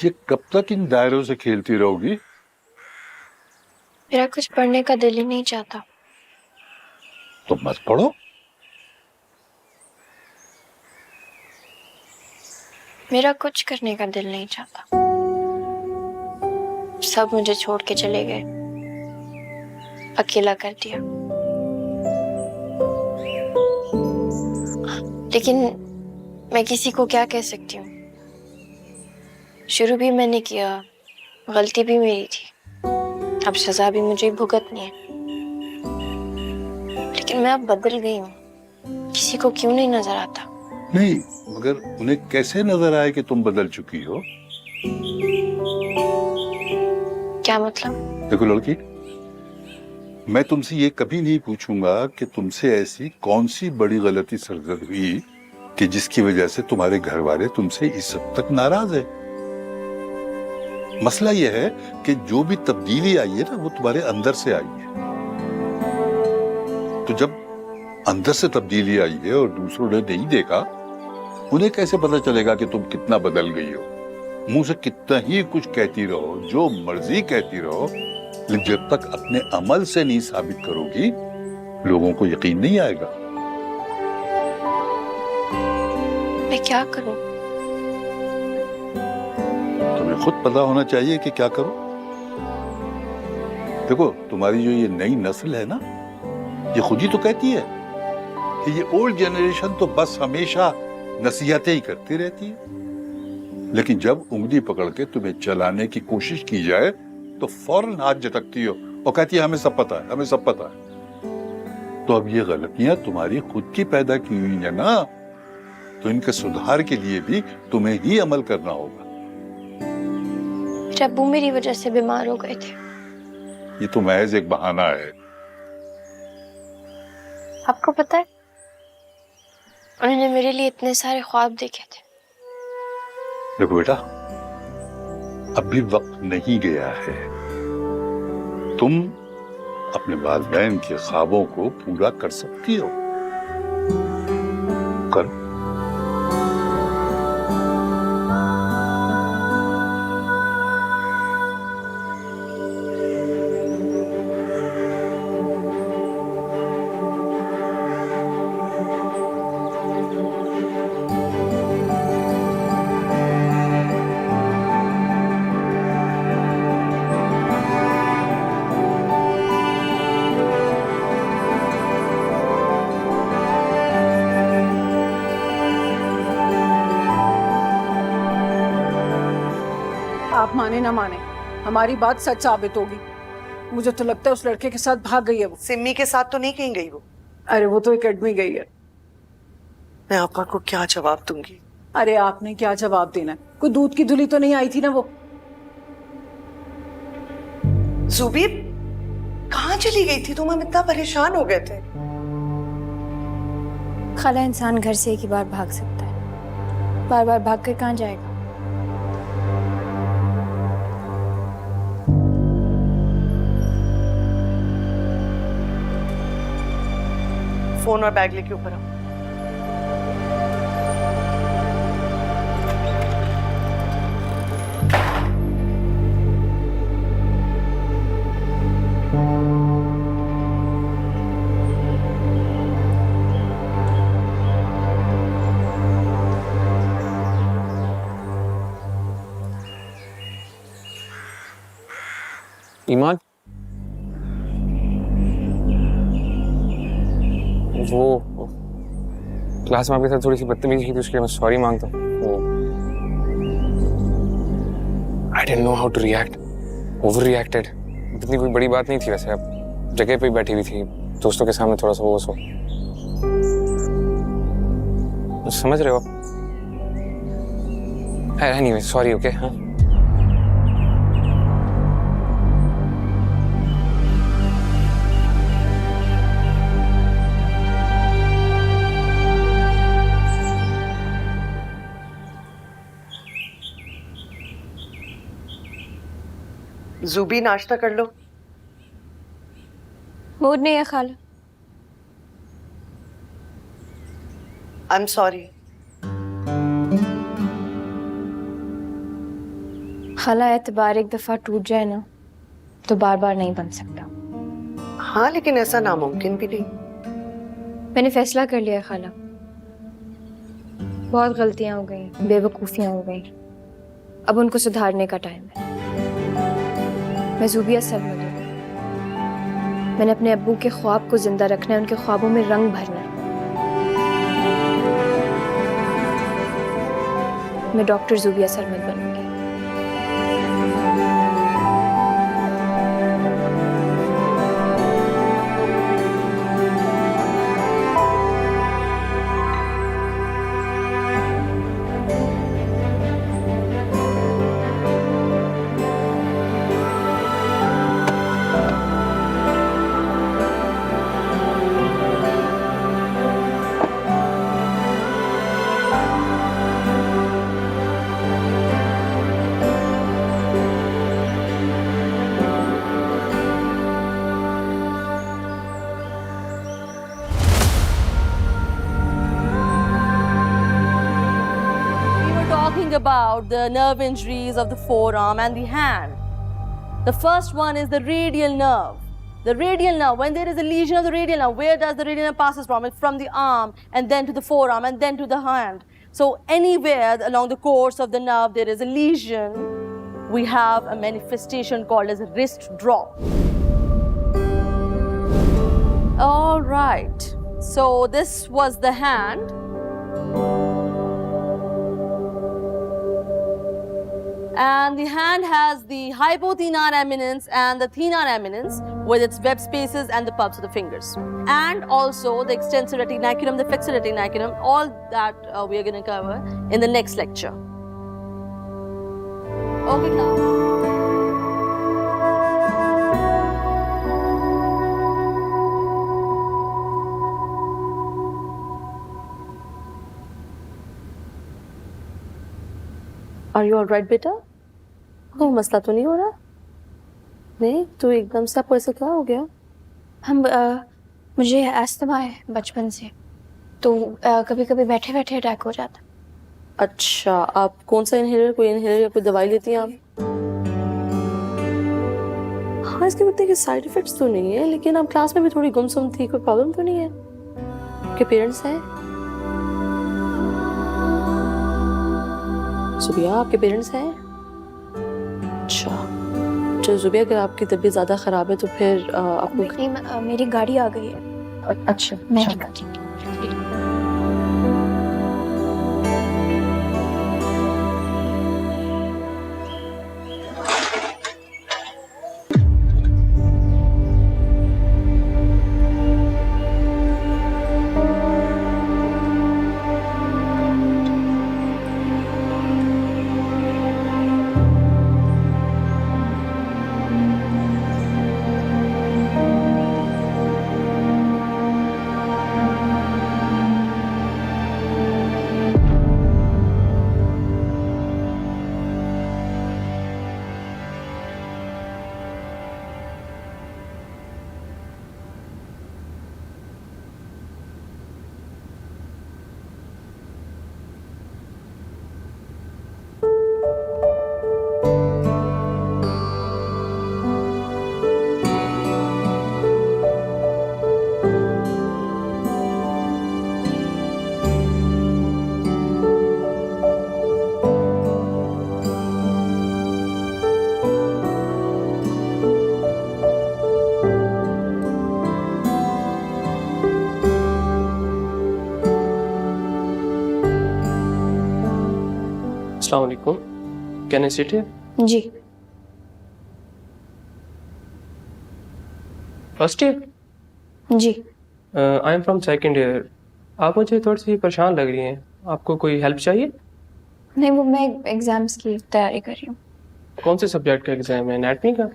ये कब तक इन दायरों से खेलती रहोगी? मेरा कुछ पढ़ने का दिल ही नहीं चाहता। तो मत पढ़ो। मेरा कुछ करने का दिल नहीं चाहता। सब मुझे छोड़ के चले गए, अकेला कर दिया। लेकिन मैं किसी को क्या कह सकती हूँ? शुरू भी मैंने किया, गलती भी मेरी थी, अब सजा भी मुझे भुगतनी है। लेकिन मैं अब बदल गई हूँ, किसी को क्यों नहीं नजर आता? नहीं, मगर उन्हें कैसे नजर आए कि तुम बदल चुकी हो? क्या मतलब? देखो लड़की, मैं तुमसे ये कभी नहीं पूछूंगा कि तुमसे ऐसी कौन सी बड़ी गलती सरजद हुई कि जिसकी वजह से तुम्हारे घर वाले तुमसे इस हद तक नाराज है। मसला यह है कि जो भी तब्दीली आई है ना, वो तुम्हारे अंदर से आई है। तो जब अंदर से तब्दीली आई है और दूसरों ने नहीं देखा, उन्हें कैसे पता चलेगा कि तुम कितना बदल गई हो? मुंह से कितना ही कुछ कहती रहो, जो मर्जी कहती रहो, लेकिन जब तक अपने अमल से नहीं साबित करोगी, लोगों को यकीन नहीं आएगा। मैं क्या करूं? तुम्हें खुद पता होना चाहिए कि क्या करो। देखो, तुम्हारी जो ये नई नस्ल है ना, ये खुद ही तो कहती है कि ये ओल्ड जनरेशन तो बस हमेशा नसीहतें ही करती रहती है, लेकिन जब उंगली पकड़ के तुम्हें चलाने की कोशिश की जाए तो फौरन हाथ झटकती हो और कहती है हमें सब पता है, हमें सब पता है। तो अब ये गलतियां तुम्हारी खुद की पैदा की हुई है ना, तो इनके सुधार के लिए भी तुम्हें ही अमल करना होगा। मेरे अब्बू मेरी वजह से बीमार हो गए थे। ये तो महज एक बहाना है। आपको पता है, उन्होंने मेरे लिए इतने सारे ख्वाब देखे थे। देखो बेटा, अभी वक्त नहीं गया है। तुम अपने वालिदैन के ख्वाबों को पूरा कर सकती हो। कर। आप माने ना माने, हमारी बात सच साबित होगी। मुझे तो लगता है उस लड़के के साथ भाग गई है वो। सिमी के साथ तो नहीं कहीं गई वो। अरे वो तो एकेडमी गई है। मैं आपा को क्या जवाब दूंगी? अरे आपने क्या जवाब देना है? कोई दूध की धुली तो नहीं आई थी ना वो। जुबीर कहाँ चली गई थी? तुम हम इतना परेशान हो गए थे। खाला, इंसान घर से एक ही बार भाग सकता है, बार बार भाग कर कहाँ जाएगा? फोन और बैग लेके ऊपर आओ। ईमान, वो क्लास में आपके साथ थोड़ी सी बदतमीजी की थी, उसके लिए मैं सॉरी मांगता हूँ। वो I didn't know how to react, overreacted. इतनी कोई बड़ी बात नहीं थी वैसे, आप जगह पे ही बैठी हुई थी, दोस्तों के सामने थोड़ा सा वो सो, समझ रहे हो आप? Anyway sorry, okay. हाँ, जुबी नाश्ता कर लो। मूड नहीं है खाला। I am sorry. खाला एतबार एक दफा टूट जाए ना तो बार बार नहीं बन सकता। हाँ, लेकिन ऐसा नामुमकिन भी नहीं। मैंने फैसला कर लिया खाला, बहुत गलतियां हो गई, बेवकूफियां हो गई, अब उनको सुधारने का टाइम है। मैं ज़ुबिया सरमद हूँ। मैंने अपने अब्बू के ख्वाब को जिंदा रखना है, उनके ख्वाबों में रंग भरना है। मैं डॉक्टर ज़ुबिया सरमद बनूंगी। About the nerve injuries of the forearm and the hand. The first one is the radial nerve. The radial nerve, when there is a lesion of the radial nerve, where does the radial nerve passes from? It's from the arm and then to the forearm and then to the hand. So anywhere along the course of the nerve there is a lesion, we have a manifestation called as a wrist drop. All right, so this was the hand. And the hand has the hypothenar eminence and the thenar eminence with its web spaces and the pulps of the fingers. And also the extensor retinaculum, the flexor retinaculum, all that we are going to cover in the next lecture. Okay, class. Are you all right, बेटा? कोई मसला तो नहीं हो रहा? नहीं, तो एकदम से आपको ऐसा क्या हो गया? मुझे अस्थमा है बचपन से, तो कभी कभी बैठे बैठे अटैक हो जाता। अच्छा, आप कौन सा कोई इनहेलर या कोई दवाई लेती हैं आप? हाँ, इसके उतने के साइड इफेक्ट्स तो नहीं है, लेकिन आप क्लास में भी थोड़ी गुमसुम थी, कोई प्रॉब्लम तो नहीं है? आपके पेरेंट्स हैं? ज़ुबिया, आपके पेरेंट्स हैं? अच्छा, जो ज़ुबिया, अगर आपकी तबीयत ज़्यादा ख़राब है तो फिर आपको नहीं, मेरी गाड़ी आ गई है। अच्छा, मैं Assalamu alaikum. Can I sit here? Ji. First year? Ji. I am from second year. आप मुझे थोड़ी सी परेशान लग रही हैं। आपको कोई हेल्प चाहिए? नहीं, वो मैं एग्जाम्स की तैयारी कर रही हूँ। कौन से सब्जेक्ट का एग्जाम है? एनाटॉमी का?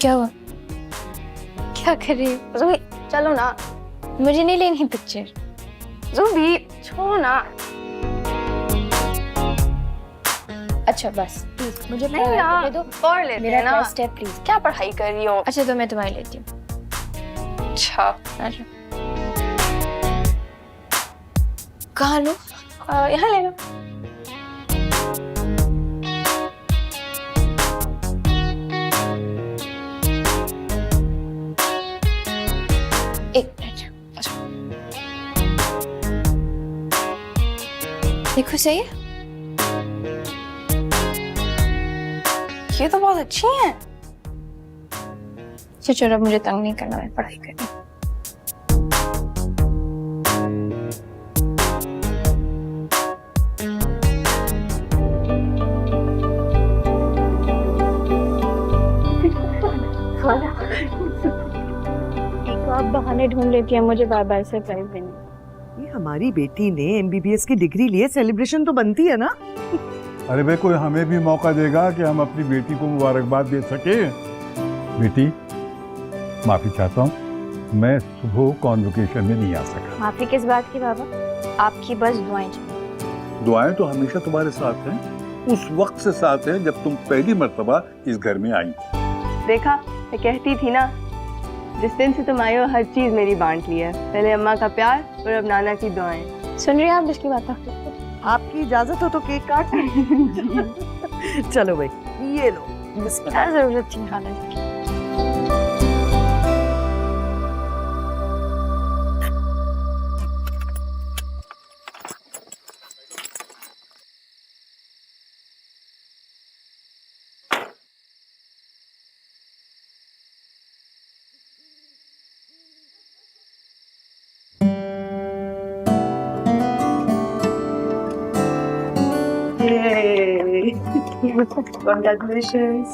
क्या हुआ? क्या कर रही हो? ज़ूबी चलो ना, मुझे नहीं लेनी पिक्चर। ज़ूबी छोड़ो ना। अच्छा बस प्लीज मुझे नहीं यार, दो। और लेते मेरा हैं ना। टेस्ट है प्लीज। क्या पढ़ाई कर रही हो? अच्छा तो मैं तुम्हारी लेती हूँ। अच्छा, अच्छा कहाँ लो? यहाँ ले लो। एक मिनट। देखो सही है? ये तो बहुत अच्छी है। चलो अब मुझे तंग नहीं करना, मैं पढ़ाई करनी। आप बहाने ढूंढ लेती है मुझे बार बार सरप्राइज देने। ये हमारी बेटी ने एमबीबीएस की डिग्री लिए, सेलिब्रेशन तो बनती है ना। अरे भाई कोई हमें भी मौका देगा कि हम अपनी बेटी को मुबारकबाद दे सके। बेटी माफी चाहता हूँ, मैं सुबह कॉन्वोकेशन में नहीं आ सका। माफी किस बात की बाबा? आपकी बस दुआएं चाहिए। दुआएं तो हमेशा तुम्हारे साथ हैं, उस वक्त से साथ हैं जब तुम पहली मर्तबा इस घर में आई। देखा, मैं कहती थी ना, जिस दिन से तुम आई हो हर चीज मेरी बांट ली है। पहले अम्मा का प्यार और अब नाना की दुआएं। सुन रही हैं आप इसकी बात? आपकी इजाजत हो तो केक काट। चलो भाई ये लो। क्या जरूरत थी खाने की? Congratulations.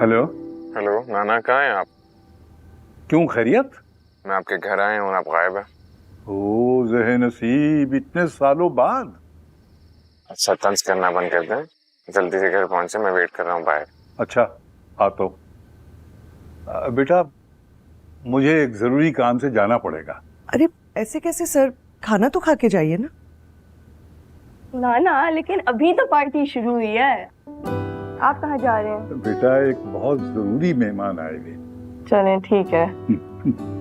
हेलो। हेलो नाना, कहाँ हैं आप? क्यों, खैरियत? मैं आपके घर आया हूँ और आप गायब हैं। ओ ज़हे नसीब, इतने सालों बाद। अच्छा तंज करना बंद कर दें, जल्दी से घर पहुंचे, मैं वेट कर रहा हूँ बाहर। अच्छा आता हूँ। बेटा मुझे एक जरूरी काम से जाना पड़ेगा। अरे ऐसे कैसे सर, खाना तो खा के जाइए ना। ना ना, लेकिन अभी तो पार्टी शुरू हुई है। आप कहाँ जा रहे हैं? बेटा एक बहुत जरूरी मेहमान आए हुए। चलें ठीक है।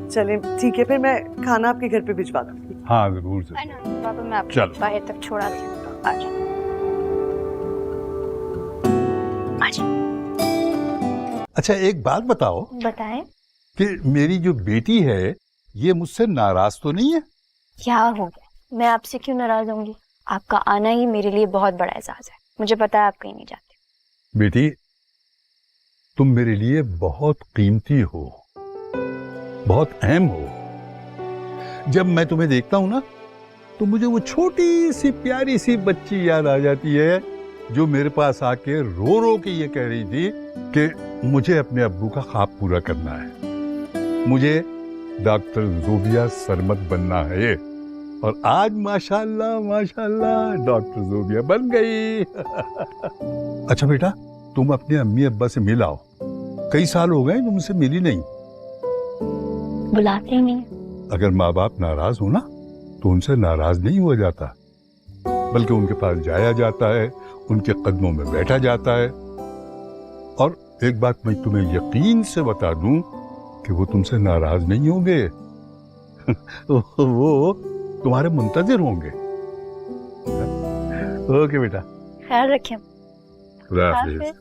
चलें ठीक है, फिर मैं खाना आपके घर पे भिजवा दूंगी। हाँ जरूर जरूर। बाबा मैं आपको चल। बाहर तक छोड़ा दूँ। अच्छा एक बात बताओ बताएं। कि मेरी जो बेटी है ये मुझसे नाराज तो नहीं है? क्या हो गया? मैं आपसे क्यों नाराज होंगी? आपका आना ही मेरे लिए बहुत बड़ा एहसास है। मुझे पता है आप कहीं नहीं जाते। बेटी तुम मेरे लिए बहुत कीमती हो, बहुत अहम हो। जब मैं तुम्हें देखता हूं ना तो मुझे वो छोटी सी प्यारी सी बच्ची याद आ जाती है जो मेरे पास आके रो रो के ये कह रही थी कि मुझे अपने अब्बू का ख्वाब पूरा करना है, मुझे डॉक्टर ज़ोबिया सरमद बनना है। और आज माशाल्लाह माशाल्लाह डॉक्टर ज़ोबिया बन गई। अच्छा बेटा तुम अपने अम्मी अब्बा से मिल आओ, कई साल हो गए तुमसे मिली नहीं। बुलाते ही नहीं। अगर माँ बाप नाराज हो ना तो उनसे नाराज नहीं हुआ जाता, बल्कि उनके पास जाया जाता है, उनके कदमों में बैठा जाता है। और एक बात मैं तुम्हें यकीन से बता दूं कि वो तुमसे नाराज नहीं होंगे। वो तुम्हारे मुंतजिर होंगे। ओके बेटा, ख्याल रखें। खुदा हाफिज।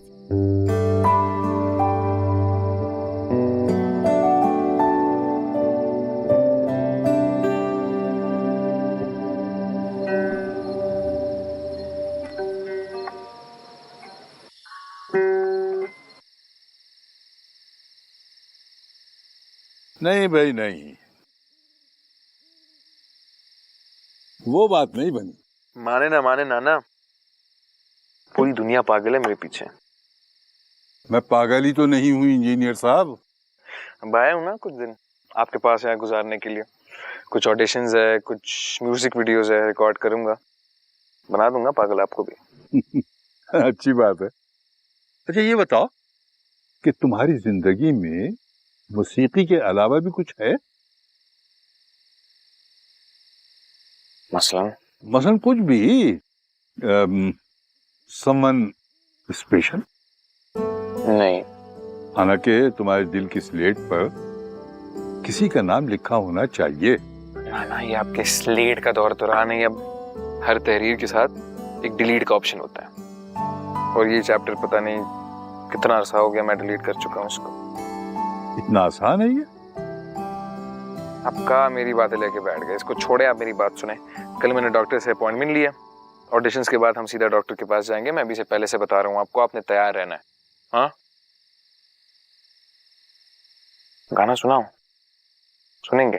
नहीं भाई नहीं, वो बात नहीं बनी। माने ना माने नाना, पूरी दुनिया पागल है मेरे पीछे। मैं पागल ही तो नहीं हूं इंजीनियर साहब। अब आया हूँ ना कुछ दिन आपके पास यहाँ गुजारने के लिए। कुछ ऑडिशंस है, कुछ म्यूजिक वीडियोस है, रिकॉर्ड करूंगा, बना दूंगा पागल आपको भी। अच्छी बात है। अच्छा ये बताओ कि तुम्हारी जिंदगी में मौसीकी के अलावा भी कुछ है? मसलन कुछ भी, समवन स्पेशल? नहीं। हालांकि तुम्हारे दिल की स्लेट पर किसी का नाम लिखा होना चाहिए। ना ये आपके स्लेट का दौर तो रहा नहीं। अब हर तहरीर के साथ एक डिलीट का ऑप्शन होता है, और ये चैप्टर पता नहीं कितना अरसा हो गया मैं डिलीट कर चुका हूँ उसको। इतना आसान है ये? आपका मेरी बातें लेके बैठ गए, इसको छोड़े, आप मेरी बात सुने। कल मैंने डॉक्टर से अपॉइंटमेंट लिया, ऑडिशंस के बाद हम सीधा डॉक्टर के पास जाएंगे। मैं अभी से पहले से बता रहा हूँ आपको, आपने तैयार रहना है। हाँ, गाना सुनाओ? सुनेंगे?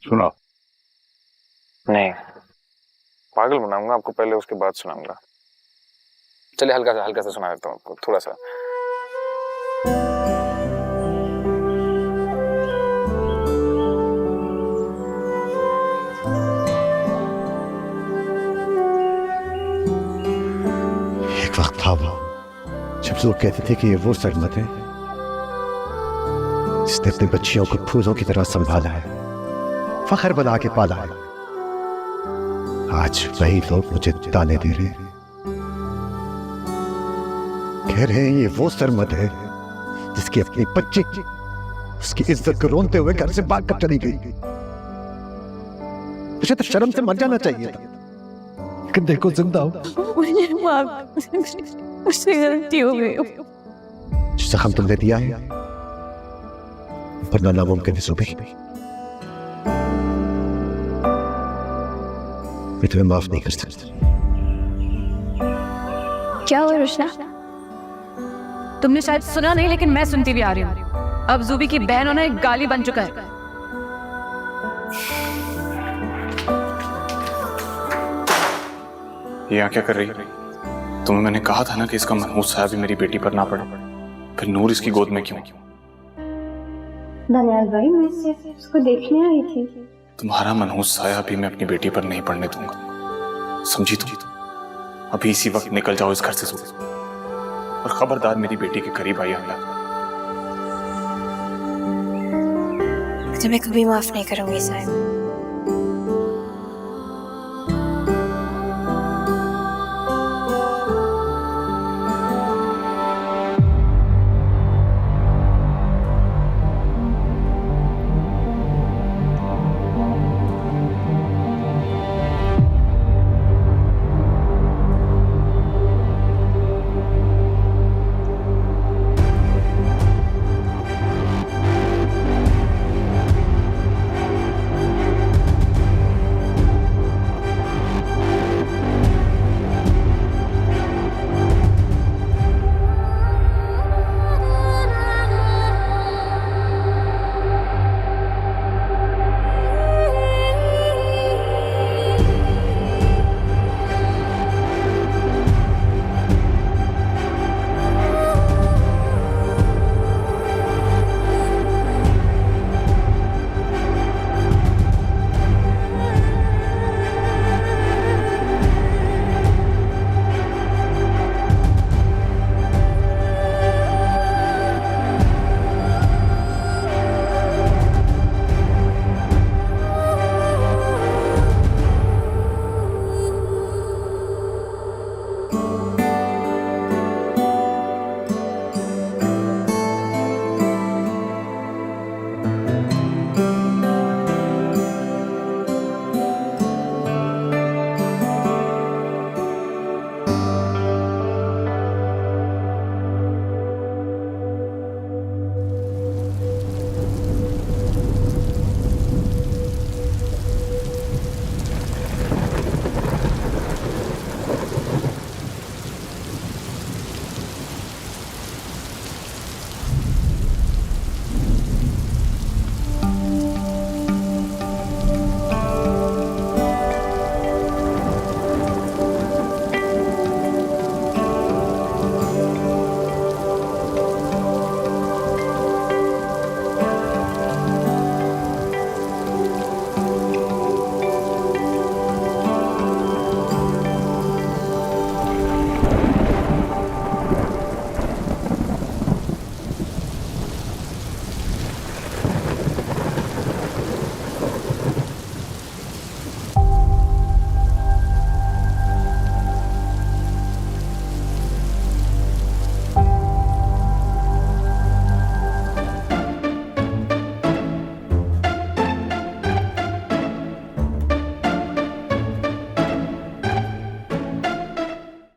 सुनाओ। नहीं, पागल बनाऊंगा आपको पहले, उसके बाद सुनाऊंगा। चलिए हल्का सा सुना देता हूँ आपको, थोड़ा सा। एक वक्त था वो जब लोग कहते थे कि ये वो सरमत है जिसने अपनी बच्चियों को फूलों की तरह संभाला है, फखर बना के पाला है। आज वही लोग मुझे ताने दे रहे हैं, कह रहे हैं ये वो सरमत है जिसकी अपनी बच्ची उसकी इज्जत को रोनते हुए घर से भाग कर चली गई। मुझे तो शर्म से मर जाना चाहिए था, लेकिन देखो जिंदा हूं। मुझसे गलती हो गई। जो जख्म तुमने दिया है वरना नामुमकिन है सुबह, मैं तुम्हें माफ नहीं कर सकता। क्या हुआ रुशना? तुमने शायद सुना नहीं, लेकिन मैं सुनती भी आ रही हूँ। अब जूबी की बहन होना एक गाली बन चुका है। ये क्या कर रही है? तुम्हें मैंने कहा था ना कि इसका मनहूस साया भी मेरी बेटी पर ना पड़े, फिर नूर इसकी गोद में क्यों? धन्याल भाई, मैं सिर्फ उसको देखने आई थी। तुम्हारा मनहूस साया भी मैं अपनी बेटी पर नहीं पड़ने दूंगा, समझी तुम? अभी इसी वक्त निकल जाओ इस घर से और खबरदार मेरी बेटी के करीब आई हमला। तुम्हें कभी माफ नहीं करूंगी साहिब।